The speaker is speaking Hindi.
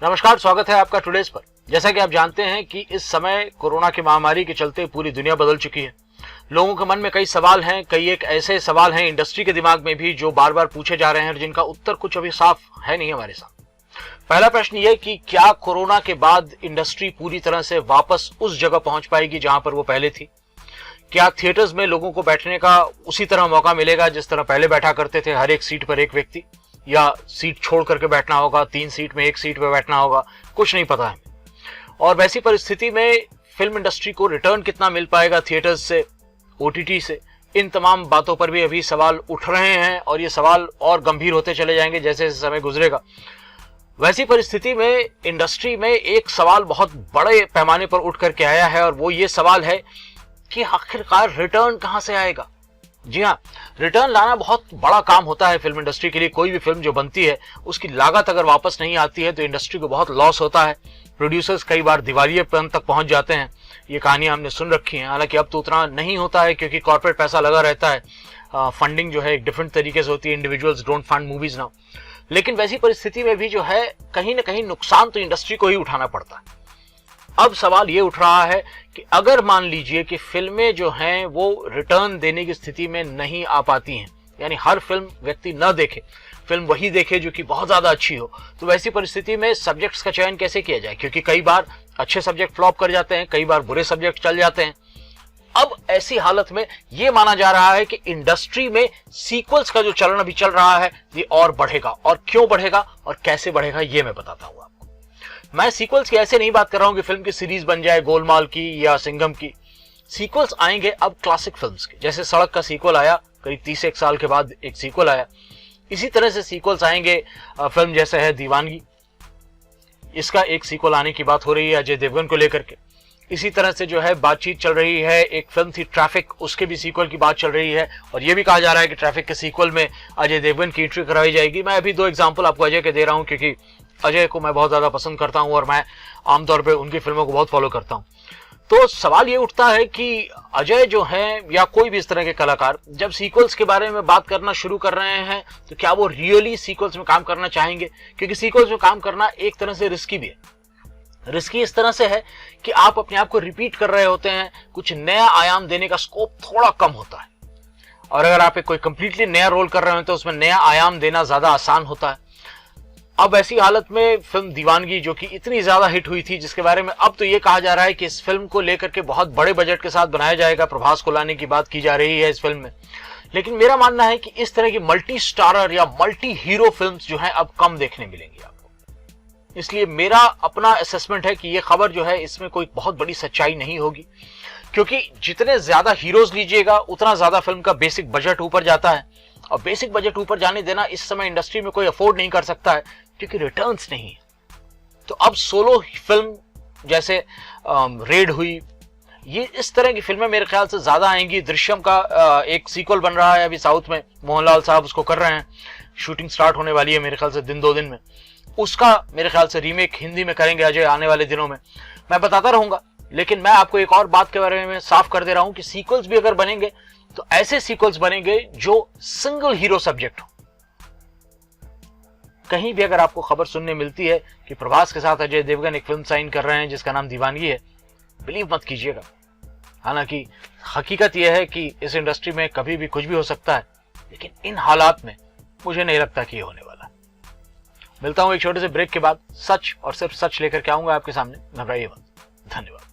नमस्कार, स्वागत है आपका टुडेज पर। जैसा कि आप जानते हैं कि इस समय कोरोना की महामारी के चलते पूरी दुनिया बदल चुकी है। लोगों के मन में कई सवाल हैं, कई एक ऐसे सवाल हैं इंडस्ट्री के दिमाग में भी जो बार बार पूछे जा रहे हैं और जिनका उत्तर कुछ अभी साफ है नहीं हमारे साथ। पहला प्रश्न ये कि क्या कोरोना के बाद इंडस्ट्री पूरी तरह से वापस उस जगह पहुंच पाएगी जहां पर वो पहले थी? क्या थिएटर्स में लोगों को बैठने का उसी तरह मौका मिलेगा जिस तरह पहले बैठा करते थे, हर एक सीट पर एक व्यक्ति, या सीट छोड़ करके बैठना होगा, 3 सीट में 1 सीट पर बैठना होगा, कुछ नहीं पता है। और वैसी परिस्थिति में फिल्म इंडस्ट्री को रिटर्न कितना मिल पाएगा थिएटर्स से, ओटीटी से, इन तमाम बातों पर भी अभी सवाल उठ रहे हैं और ये सवाल और गंभीर होते चले जाएंगे जैसे जैसे समय गुजरेगा। वैसी परिस्थिति में इंडस्ट्री में एक सवाल बहुत बड़े पैमाने पर उठ करके आया है और वो ये सवाल है कि आखिरकार रिटर्न कहां से आएगा। जी हाँ, रिटर्न लाना बहुत बड़ा काम होता है फिल्म इंडस्ट्री के लिए। कोई भी फिल्म जो बनती है उसकी लागत अगर वापस नहीं आती है तो इंडस्ट्री को बहुत लॉस होता है। प्रोड्यूसर्स कई बार दिवालियेपन तक पहुंच जाते हैं। ये कहानियां हमने सुन रखी हैं। हालांकि अब तो उतना नहीं होता है क्योंकि कॉर्पोरेट पैसा लगा रहता है। फंडिंग जो है एक डिफरेंट तरीके से होती है। Individuals don't fund movies now. लेकिन वैसी परिस्थिति में भी जो है कहीं ना कहीं नुकसान तो इंडस्ट्री को ही उठाना पड़ता है। अब सवाल ये उठ रहा है कि अगर मान लीजिए कि फिल्में जो हैं वो रिटर्न देने की स्थिति में नहीं आ पाती हैं, यानी हर फिल्म व्यक्ति न देखे, फिल्म वही देखे जो कि बहुत ज्यादा अच्छी हो, तो वैसी परिस्थिति में सब्जेक्ट्स का चयन कैसे किया जाए? क्योंकि कई बार अच्छे सब्जेक्ट फ्लॉप कर जाते हैं, कई बार बुरे सब्जेक्ट चल जाते हैं। अब ऐसी हालत में यह माना जा रहा है कि इंडस्ट्री में सीक्वल्स का जो चलन अभी चल रहा है ये और बढ़ेगा। और क्यों बढ़ेगा और कैसे बढ़ेगा ये मैं बताता हूं आपको। मैं सीक्वल्स की ऐसे नहीं बात कर रहा हूं कि फिल्म की सीरीज बन जाए गोलमाल की या सिंघम की। सीक्वल्स आएंगे अब क्लासिक फिल्म्स के, जैसे सड़क का सीक्वल आया, करीब 31 साल के बाद एक सीक्वल आया। इसी तरह से सीक्वल्स आएंगे फिल्म जैसे है दीवानगी, इसका एक सीक्वल आने की बात हो रही है अजय देवगन को लेकर के। इसी तरह से जो है बातचीत चल रही है, एक फिल्म थी ट्रैफिक, उसके भी सीक्वल की बात चल रही है और यह भी कहा जा रहा है कि ट्रैफिक के सीक्वल में अजय देवगन की एंट्री कराई जाएगी। मैं अभी 2 एग्जाम्पल आपको अजय के दे रहा हूं क्योंकि अजय को मैं बहुत ज्यादा पसंद करता हूं और मैं आमतौर पे उनकी फिल्मों को बहुत फॉलो करता हूं। तो सवाल ये उठता है कि अजय जो हैं या कोई भी इस तरह के कलाकार जब सीक्वल्स के बारे में बात करना शुरू कर रहे हैं तो क्या वो रियली सीक्वल्स में काम करना चाहेंगे? क्योंकि सीक्वल्स में काम करना एक तरह से रिस्की भी है। रिस्की इस तरह से है कि आप अपने आप को रिपीट कर रहे होते हैं, कुछ नया आयाम देने का स्कोप थोड़ा कम होता है। और अगर आप कोई कंप्लीटली नया रोल कर रहे हो तो उसमें नया आयाम देना ज्यादा आसान होता है। अब ऐसी हालत में फिल्म दीवानगी जो कि इतनी ज्यादा हिट हुई थी, जिसके बारे में अब तो ये कहा जा रहा है कि इस फिल्म को लेकर के बहुत बड़े बजट के साथ बनाया जाएगा, प्रभास को लाने की बात की जा रही है इस फिल्म में। लेकिन मेरा मानना है कि इस तरह की मल्टी स्टारर या मल्टी हीरो फिल्म्स जो हैं अब कम देखने मिलेंगी आपको। इसलिए मेरा अपना असेसमेंट है कि ये खबर जो है इसमें कोई बहुत बड़ी सच्चाई नहीं होगी, क्योंकि जितने ज्यादा हीरोज लीजिएगा उतना ज्यादा फिल्म का बेसिक बजट ऊपर जाता है और बेसिक बजट ऊपर जाने देना इस समय इंडस्ट्री में कोई अफोर्ड नहीं कर सकता है क्योंकि रिटर्न्स नहीं है। तो अब सोलो फिल्म जैसे रेड हुई, ये इस तरह की फिल्में मेरे ख्याल से ज्यादा आएंगी। दृश्यम का एक सीक्वल बन रहा है अभी साउथ में, मोहनलाल साहब उसको कर रहे हैं, शूटिंग स्टार्ट होने वाली है मेरे ख्याल से दिन 2 दिन में। उसका मेरे ख्याल से रीमेक हिंदी में करेंगे अजय आने वाले दिनों में। मैं बताता रहूंगा, लेकिन मैं आपको एक और बात के बारे में साफ कर दे रहा हूं कि सीक्वल्स भी अगर बनेंगे तो ऐसे सीक्वल्स बनेंगे जो सिंगल हीरो सब्जेक्ट हो। कहीं भी अगर आपको खबर सुनने मिलती है कि प्रभास के साथ अजय देवगन एक फिल्म साइन कर रहे हैं जिसका नाम दीवानगी है, बिलीव मत कीजिएगा। हालांकि हकीकत यह है कि इस इंडस्ट्री में कभी भी कुछ भी हो सकता है, लेकिन इन हालात में मुझे नहीं लगता कि ये होने वाला। मिलता हूं एक छोटे से ब्रेक के बाद, सच और सिर्फ सच लेकर के आऊंगा आपके सामने। घबराइए मत। धन्यवाद।